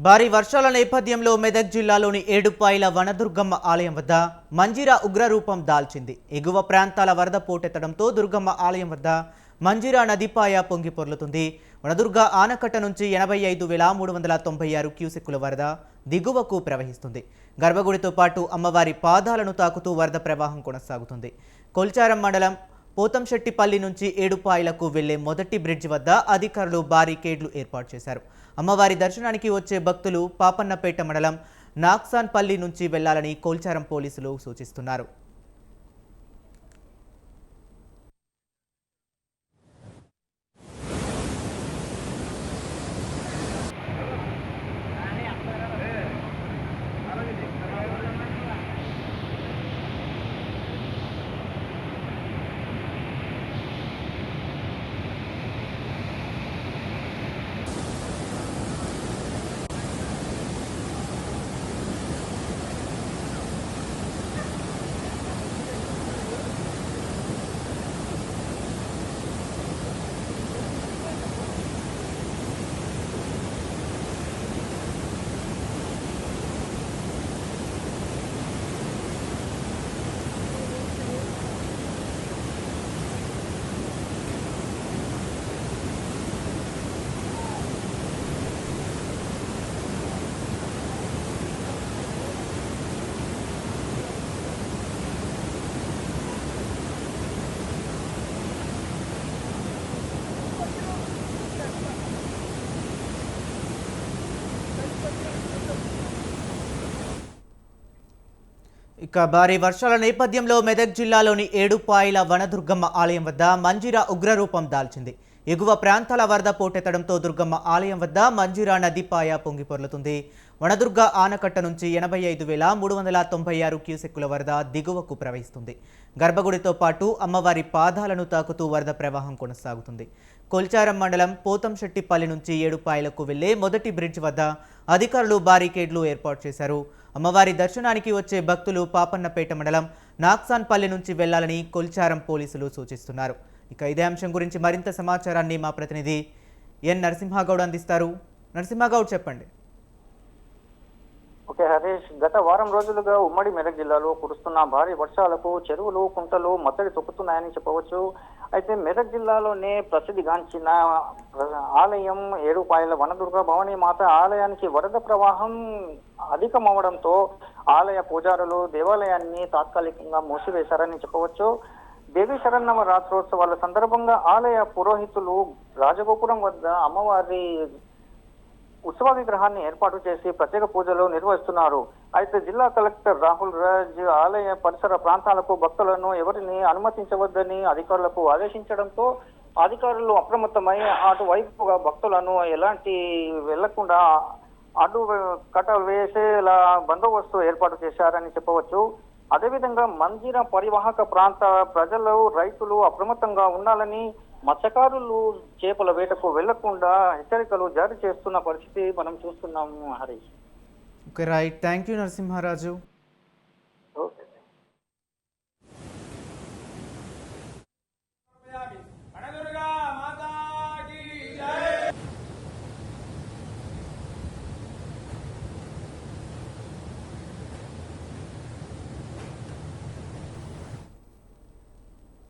భారీ వర్షాల నేపథ్యంలో మెదక్ జిల్లాలోని ఏడుపాయల వనదుర్గమ్మ ఆలయం వద్ద మంజీరా ఉగ్రరూపం దాల్చింది. ఎగువ ప్రాంతాల వరద పోటెత్తడంతో దుర్గమ్మ ఆలయం వద్ద మంజీరా నదిపాయ పొంగి పొర్లుతుంది. వనదుర్గ ఆనకట్ట నుంచి 85,396 క్యూసెక్కుల వరద దిగువకు ప్రవహిస్తుంది. గర్భగుడితో పాటు అమ్మవారి పాదాలను తాకుతూ వరద ప్రవాహం కొనసాగుతుంది. కొల్చారం మండలం పోతంశెట్టిపల్లి నుంచి ఏడుపాయలకు వెళ్లే మొదటి బ్రిడ్జ్ వద్ద అధికారులు బారికేడ్లు ఏర్పాటు చేశారు. అమ్మవారి దర్శనానికి వచ్చే భక్తులు పాపన్నపేట మండలం నాక్సాన్పల్లి నుంచి వెళ్లాలని కొల్చారం పోలీసులు సూచిస్తున్నారు. ఇక భారీ వర్షాల నేపథ్యంలో మెదక్ జిల్లాలోని ఏడుపాయల వనదుర్గమ్మ ఆలయం వద్ద మంజీరా ఉగ్రరూపం దాల్చింది. ఎగువ ప్రాంతాల వరద పోటెత్తడంతో దుర్గమ్మ ఆలయం వద్ద మంజీరా నదిపాయ పొంగి పొర్లుతుంది. వనదుర్గ ఆనకట్ట నుంచి 85,396 క్యూసెక్కుల వరద దిగువకు ప్రవహిస్తుంది. గర్భగుడితో పాటు అమ్మవారి పాదాలను తాకుతూ వరద ప్రవాహం కొనసాగుతుంది. కొల్చారం మండలం పోతంశెట్టిపల్లి నుంచి ఏడుపాయలకు వెళ్లే మొదటి బ్రిడ్జ్ వద్ద అధికారులు బారికేడ్లు ఏర్పాటు చేశారు. అమ్మవారి దర్శనానికి వచ్చే భక్తులు పాపన్నపేట మండలం నాక్సాన్పల్లి నుంచి వెళ్లాలని కొల్చారం పోలీసులు సూచిస్తున్నారు. ఇక ఇదే అంశం గురించి మరింత సమాచారాన్ని మా ప్రతినిధి ఎన్ నరసింహగౌడ్ అందిస్తారు. నరసింహగౌడ్, చెప్పండి. ఓకే హరీష్, గత వారం రోజులుగా ఉమ్మడి మెదక్ జిల్లాలో కురుస్తున్న భారీ వర్షాలకు చెరువులు కుంటలు మత్తడి తొక్కుతున్నాయని చెప్పవచ్చు. అయితే మెదక్ జిల్లాలోనే ప్రసిద్ధిగాంచిన ఆలయం ఏడుపాయల వనదుర్గ భవానీ మాత ఆలయానికి వరద ప్రవాహం అధికమవడంతో ఆలయ పూజారులు దేవాలయాన్ని తాత్కాలికంగా మూసివేశారని చెప్పవచ్చు. దేవీ శరన్నవ రాత్రోత్సవాల సందర్భంగా ఆలయ పురోహితులు రాజగోపురం వద్ద అమ్మవారి ఉత్సవ విగ్రహాన్ని ఏర్పాటు చేసి ప్రత్యేక పూజలు నిర్వహిస్తున్నారు. అయితే జిల్లా కలెక్టర్ రాహుల్ రాజ్ ఆలయ పరిసర ప్రాంతాలకు భక్తులను ఎవరిని అనుమతించవద్దని అధికారులకు ఆదేశించడంతో అధికారులు అప్రమత్తమై అటువైపుగా భక్తులను ఎలాంటి వెళ్లకుండా అడ్డు కట్ట వేసేలా బందోబస్తు ఏర్పాటు చేశారని చెప్పవచ్చు. అదేవిధంగా మంజీరా పరివాహక ప్రాంత ప్రజలు, రైతులు అప్రమత్తంగా ఉండాలని, మత్స్యకారులు చేపల వేటకు వెళ్లకుండా హెచ్చరికలు జారీ చేస్తున్న పరిస్థితి మనం చూస్తున్నాము Harish. Okay, right. Thank you Narasimharaju.